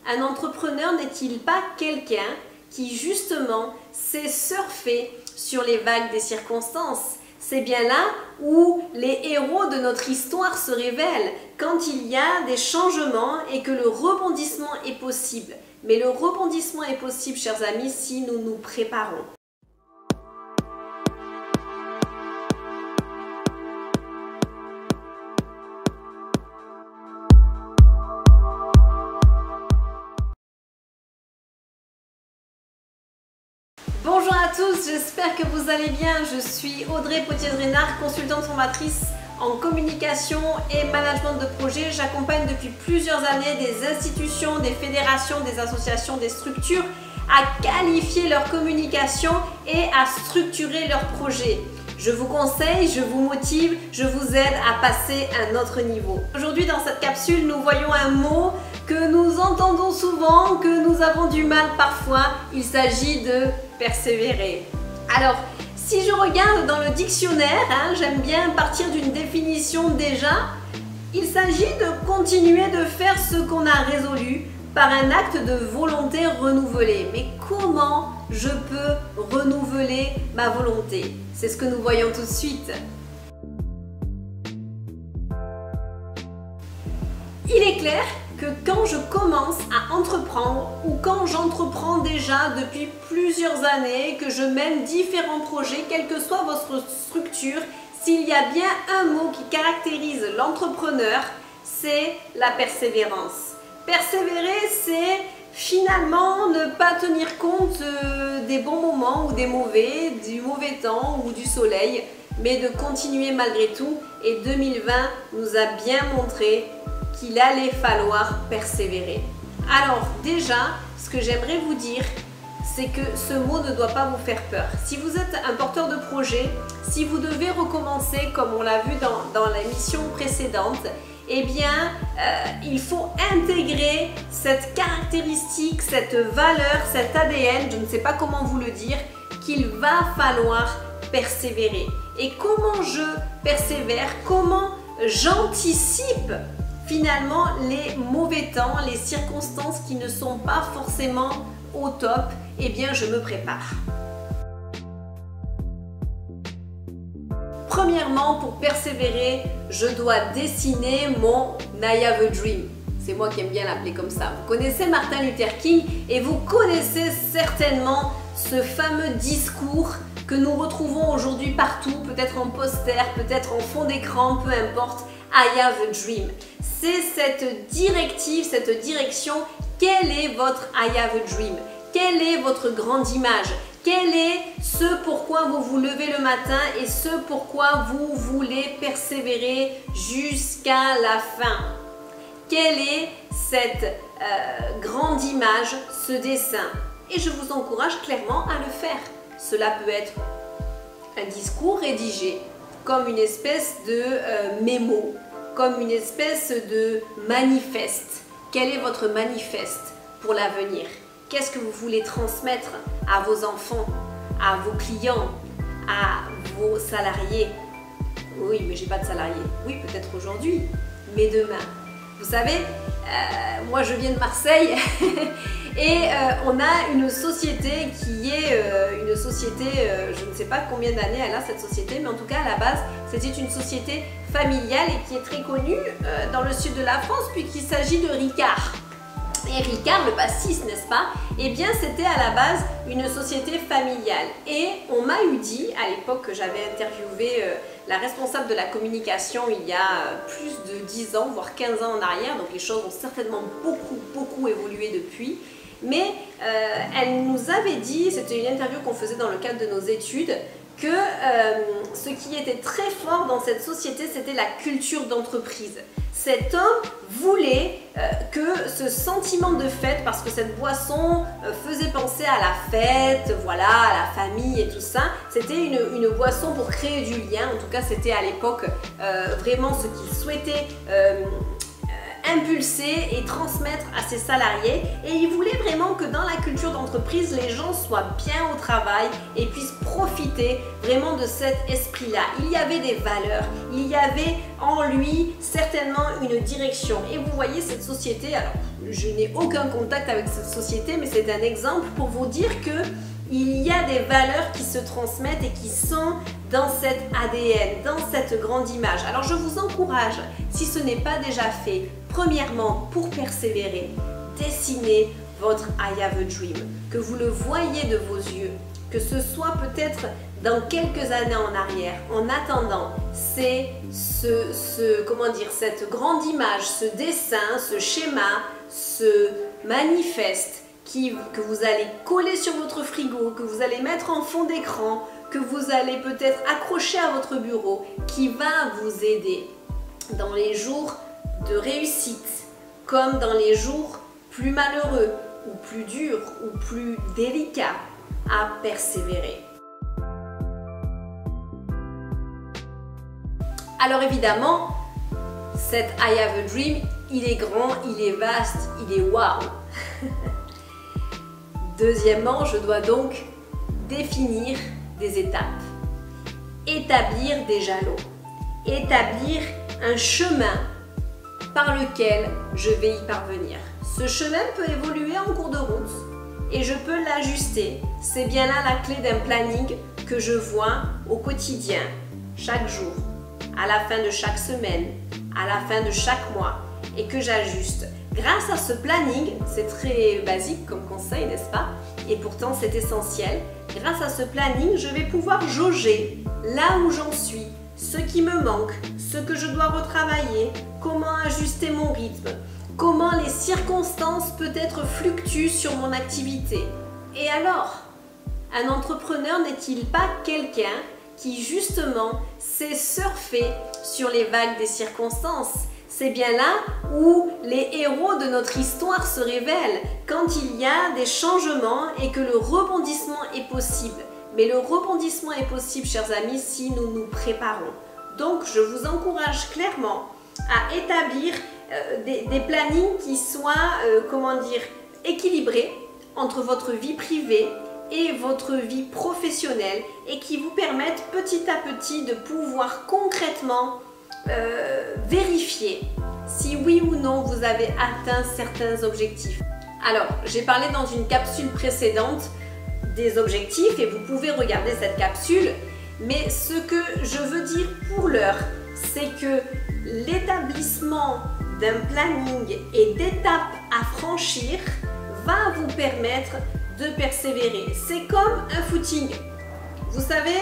Un entrepreneur n'est-il pas quelqu'un qui justement sait surfer sur les vagues des circonstances? C'est bien là où les héros de notre histoire se révèlent, quand il y a des changements et que le rebondissement est possible. Mais le rebondissement est possible, chers amis, si nous nous préparons. Bonjour à tous, j'espère que vous allez bien. Je suis Audrey Potiez-Renard, consultante formatrice en communication et management de projet. J'accompagne depuis plusieurs années des institutions, des fédérations, des associations, des structures à qualifier leur communication et à structurer leurs projets. Je vous conseille, je vous motive, je vous aide à passer à un autre niveau. Aujourd'hui, dans cette capsule, nous voyons un mot que nous entendons souvent, que nous avons du mal parfois. Il s'agit de persévérer. Alors, si je regarde dans le dictionnaire, j'aime bien partir d'une définition déjà. Il s'agit de continuer de faire ce qu'on a résolu par un acte de volonté renouvelée. Mais comment je peux renouveler ma volonté? C'est ce que nous voyons tout de suite. Il est clair que quand je commence à entreprendre ou quand j'entreprends déjà depuis plusieurs années, que je mène différents projets, quelle que soit votre structure, s'il y a bien un mot qui caractérise l'entrepreneur, c'est la persévérance. Persévérer, c'est finalement ne pas tenir compte des bons moments ou des mauvais, du mauvais temps ou du soleil, mais de continuer malgré tout. Et 2020 nous a bien montré qu'il allait falloir persévérer. Alors déjà, ce que j'aimerais vous dire, c'est que ce mot ne doit pas vous faire peur. Si vous êtes un porteur de projet, si vous devez recommencer comme on l'a vu dans l'émission précédente, eh bien, il faut intégrer cette caractéristique, cette valeur, cet ADN, je ne sais pas comment vous le dire, qu'il va falloir persévérer. Et comment je persévère, comment j'anticipe finalement les mauvais temps, les circonstances qui ne sont pas forcément au top, eh bien je me prépare. Premièrement, pour persévérer, je dois dessiner mon I have a dream. C'est moi qui aime bien l'appeler comme ça. Vous connaissez Martin Luther King et vous connaissez certainement ce fameux discours que nous retrouvons aujourd'hui partout, peut-être en poster, peut-être en fond d'écran, peu importe. I have a dream. C'est cette directive, cette direction. Quel est votre I have a dream? Quelle est votre grande image? Quel est ce pourquoi vous vous levez le matin et ce pourquoi vous voulez persévérer jusqu'à la fin? Quelle est cette grande image, ce dessin? Et je vous encourage clairement à le faire. Cela peut être un discours rédigé comme une espèce de mémo, comme une espèce de manifeste. Quel est votre manifeste pour l'avenir? Qu'est-ce que vous voulez transmettre à vos enfants, à vos clients, à vos salariés? Oui, mais j'ai pas de salariés. Oui, peut-être aujourd'hui, mais demain. Vous savez, moi je viens de Marseille et on a une société qui est une société, je ne sais pas combien d'années elle a cette société, mais en tout cas à la base c'était une société familiale et qui est très connue dans le sud de la France puisqu'il s'agit de Ricard. Et Ricard, le pastis, n'est-ce pas? Eh bien, c'était à la base une société familiale. Et on m'a eu dit, à l'époque que j'avais interviewé la responsable de la communication il y a plus de 10 ans, voire 15 ans en arrière, donc les choses ont certainement beaucoup évolué depuis. Mais elle nous avait dit, c'était une interview qu'on faisait dans le cadre de nos études, que ce qui était très fort dans cette société, c'était la culture d'entreprise. Cet homme voulait que ce sentiment de fête, parce que cette boisson faisait penser à la fête, voilà, à la famille et tout ça, c'était une boisson pour créer du lien. En tout cas, c'était à l'époque vraiment ce qu'il souhaitait impulser et transmettre à ses salariés, et il voulait vraiment que dans la culture d'entreprise, les gens soient bien au travail et puissent profiter vraiment de cet esprit-là. Il y avait des valeurs, il y avait en lui certainement une direction, et vous voyez cette société, alors je n'ai aucun contact avec cette société, mais c'est un exemple pour vous dire que il y a des valeurs qui se transmettent et qui sont dans cet ADN, dans cette grande image. Alors je vous encourage, si ce n'est pas déjà fait, premièrement, pour persévérer, dessinez votre I have a dream, que vous le voyez de vos yeux, que ce soit peut-être dans quelques années en arrière. En attendant, c'est cette grande image, ce dessin, ce schéma, ce manifeste que vous allez coller sur votre frigo, que vous allez mettre en fond d'écran, que vous allez peut-être accrocher à votre bureau, qui va vous aider dans les jours de réussite, comme dans les jours plus malheureux, ou plus durs, ou plus délicats, à persévérer. Alors évidemment, cet I have a dream, il est grand, il est vaste, il est waouh. Deuxièmement, je dois donc définir des étapes, établir des jalons, établir un chemin par lequel je vais y parvenir. Ce chemin peut évoluer en cours de route et je peux l'ajuster. C'est bien là la clé d'un planning que je vois au quotidien, chaque jour, à la fin de chaque semaine, à la fin de chaque mois et que j'ajuste. Grâce à ce planning, c'est très basique comme conseil, n'est-ce pas? Et pourtant c'est essentiel. Grâce à ce planning, je vais pouvoir jauger là où j'en suis, ce qui me manque, ce que je dois retravailler, comment ajuster mon rythme, comment les circonstances peut-être fluctuent sur mon activité. Et alors, un entrepreneur n'est-il pas quelqu'un qui justement sait surfer sur les vagues des circonstances? C'est bien là où les héros de notre histoire se révèlent, quand il y a des changements et que le rebondissement est possible. Mais le rebondissement est possible, chers amis, si nous nous préparons. Donc, je vous encourage clairement à établir des plannings qui soient, équilibrés entre votre vie privée et votre vie professionnelle et qui vous permettent petit à petit de pouvoir concrètement vérifier si oui ou non vous avez atteint certains objectifs. Alors, j'ai parlé dans une capsule précédente des objectifs et vous pouvez regarder cette capsule, mais ce que je veux dire pour l'heure, c'est que l'établissement d'un planning et d'étapes à franchir va vous permettre de persévérer. C'est comme un footing. Vous savez,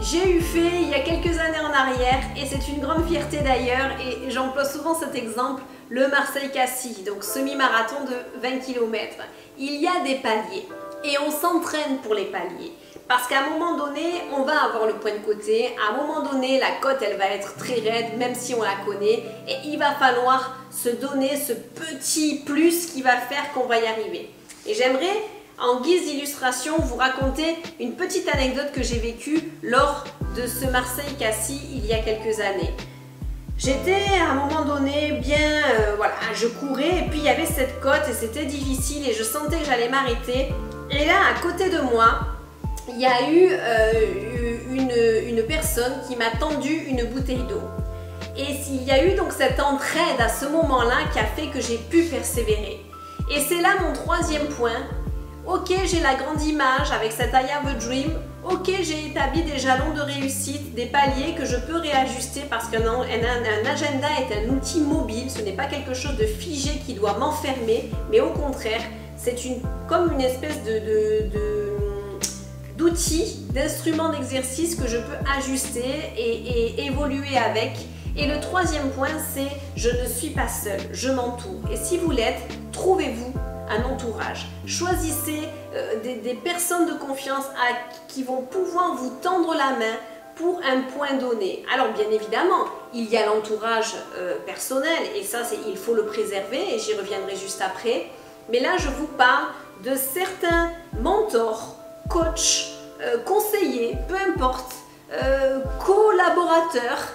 j'ai eu fait il y a quelques années en arrière et c'est une grande fierté d'ailleurs et j'emploie souvent cet exemple, le Marseille-Cassis, donc semi-marathon de 20 km. Il y a des paliers et on s'entraîne pour les paliers parce qu'à un moment donné, on va avoir le point de côté, à un moment donné, la côte elle va être très raide même si on la connaît et il va falloir se donner ce petit plus qui va faire qu'on va y arriver. Et j'aimerais en guise d'illustration, vous raconter une petite anecdote que j'ai vécue lors de ce Marseille-Cassis il y a quelques années. J'étais à un moment donné bien, je courais et puis il y avait cette côte et c'était difficile et je sentais que j'allais m'arrêter. Et là, à côté de moi, il y a eu une personne qui m'a tendu une bouteille d'eau. Et il y a eu donc cette entraide à ce moment-là qui a fait que j'ai pu persévérer. Et c'est là mon troisième point. Ok, j'ai la grande image avec cet I have a dream. Ok, j'ai établi des jalons de réussite, des paliers que je peux réajuster parce qu'un agenda est un outil mobile. Ce n'est pas quelque chose de figé qui doit m'enfermer, mais au contraire, c'est comme une espèce d'outil, d'instrument d'exercice que je peux ajuster et évoluer avec. Et le troisième point, c'est je ne suis pas seule, je m'entoure. Et si vous l'êtes, trouvez-vous un entourage. Choisissez des personnes de confiance qui vont pouvoir vous tendre la main pour un point donné. Alors bien évidemment, il y a l'entourage personnel et ça, il faut le préserver et j'y reviendrai juste après. Mais là, je vous parle de certains mentors, coachs, conseillers, peu importe, collaborateurs,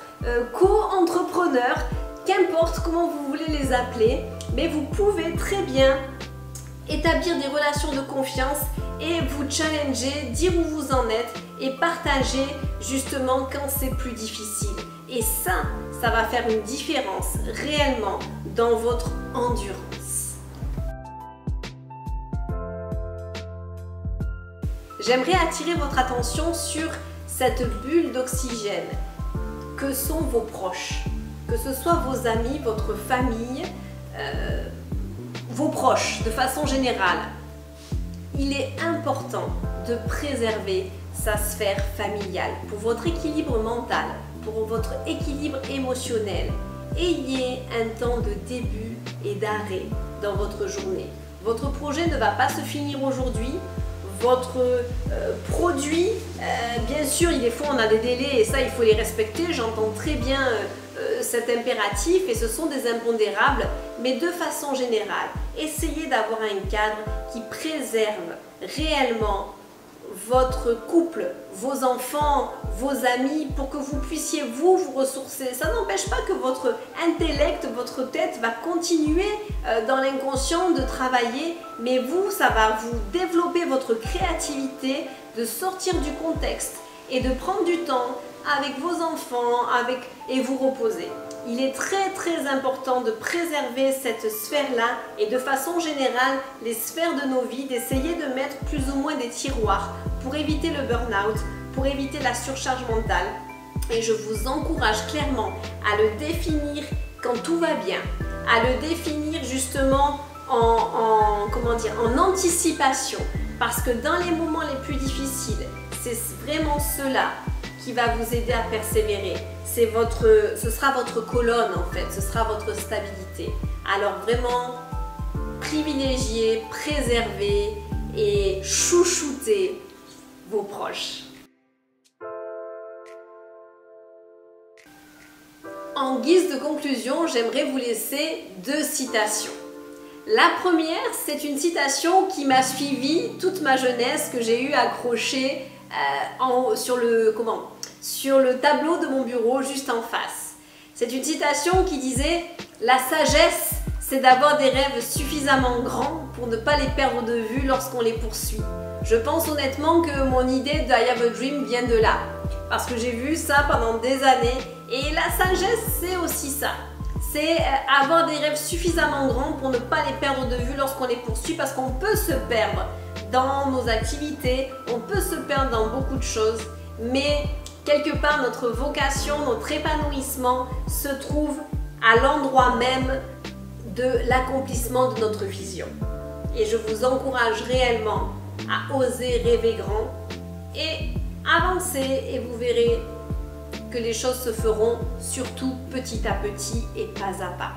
co-entrepreneurs, qu'importe comment vous voulez les appeler, mais vous pouvez très bien établir des relations de confiance et vous challenger, dire où vous en êtes et partager justement quand c'est plus difficile. Et ça va faire une différence réellement dans votre endurance. j'aimerais attirer votre attention sur cette bulle d'oxygène que sont vos proches, que ce soit vos amis, votre famille, vos proches de façon générale. Il est important de préserver sa sphère familiale pour votre équilibre mental, pour votre équilibre émotionnel. Ayez un temps de début et d'arrêt dans votre journée. Votre projet ne va pas se finir aujourd'hui. Votre produit, bien sûr, des fois on a des délais et ça il faut les respecter. J'entends très bien cet impératif et ce sont des impondérables, mais de façon générale, essayez d'avoir un cadre qui préserve réellement votre couple, vos enfants, vos amis, pour que vous puissiez vous ressourcer. Ça n'empêche pas que votre intellect, votre tête va continuer dans l'inconscient de travailler, mais vous, ça va vous développer votre créativité, de sortir du contexte et de prendre du temps avec vos enfants et vous reposer. Il est très important de préserver cette sphère-là et de façon générale, les sphères de nos vies, d'essayer de mettre plus ou moins des tiroirs pour éviter le burn-out, pour éviter la surcharge mentale. Et je vous encourage clairement à le définir quand tout va bien, à le définir justement en anticipation. Parce que dans les moments les plus difficiles, c'est vraiment cela qui va vous aider à persévérer. Ce sera votre colonne en fait, ce sera votre stabilité. Alors vraiment, privilégiez, préservez et chouchoutez vos proches. En guise de conclusion, j'aimerais vous laisser 2 citations. La première, c'est une citation qui m'a suivie toute ma jeunesse, que j'ai eu accrochée sur le tableau de mon bureau juste en face. C'est une citation qui disait « La sagesse, c'est d'avoir des rêves suffisamment grands pour ne pas les perdre de vue lorsqu'on les poursuit. » Je pense honnêtement que mon idée de I Have a Dream vient de là, parce que j'ai vu ça pendant des années et la sagesse, c'est aussi ça. C'est avoir des rêves suffisamment grands pour ne pas les perdre de vue lorsqu'on les poursuit, parce qu'on peut se perdre dans nos activités, on peut se perdre dans beaucoup de choses, mais quelque part notre vocation, notre épanouissement se trouve à l'endroit même de l'accomplissement de notre vision. Et je vous encourage réellement à oser rêver grand et avancer, et vous verrez que les choses se feront surtout petit à petit et pas à pas.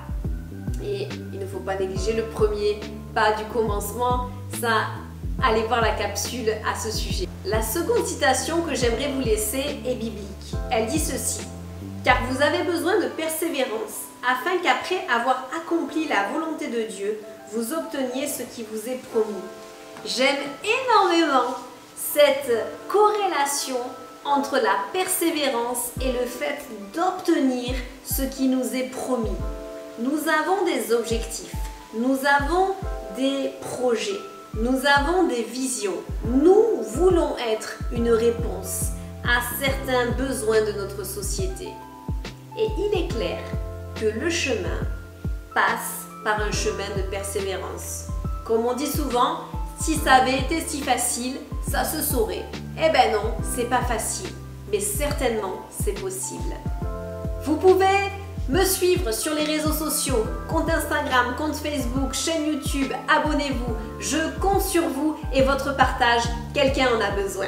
Et il ne faut pas négliger le premier pas du commencement, ça, allez voir la capsule à ce sujet. La seconde citation que j'aimerais vous laisser est biblique. Elle dit ceci: « Car vous avez besoin de persévérance, afin qu'après avoir accompli la volonté de Dieu, vous obteniez ce qui vous est promis. » J'aime énormément cette corrélation entre la persévérance et le fait d'obtenir ce qui nous est promis. Nous avons des objectifs, nous avons des projets, nous avons des visions. Nous voulons être une réponse à certains besoins de notre société. Et il est clair que le chemin passe par un chemin de persévérance. Comme on dit souvent, si ça avait été si facile, ça se saurait. Eh ben non, c'est pas facile, mais certainement c'est possible. Vous pouvez me suivre sur les réseaux sociaux, compte Instagram, compte Facebook, chaîne YouTube, abonnez-vous. Je compte sur vous et votre partage, quelqu'un en a besoin.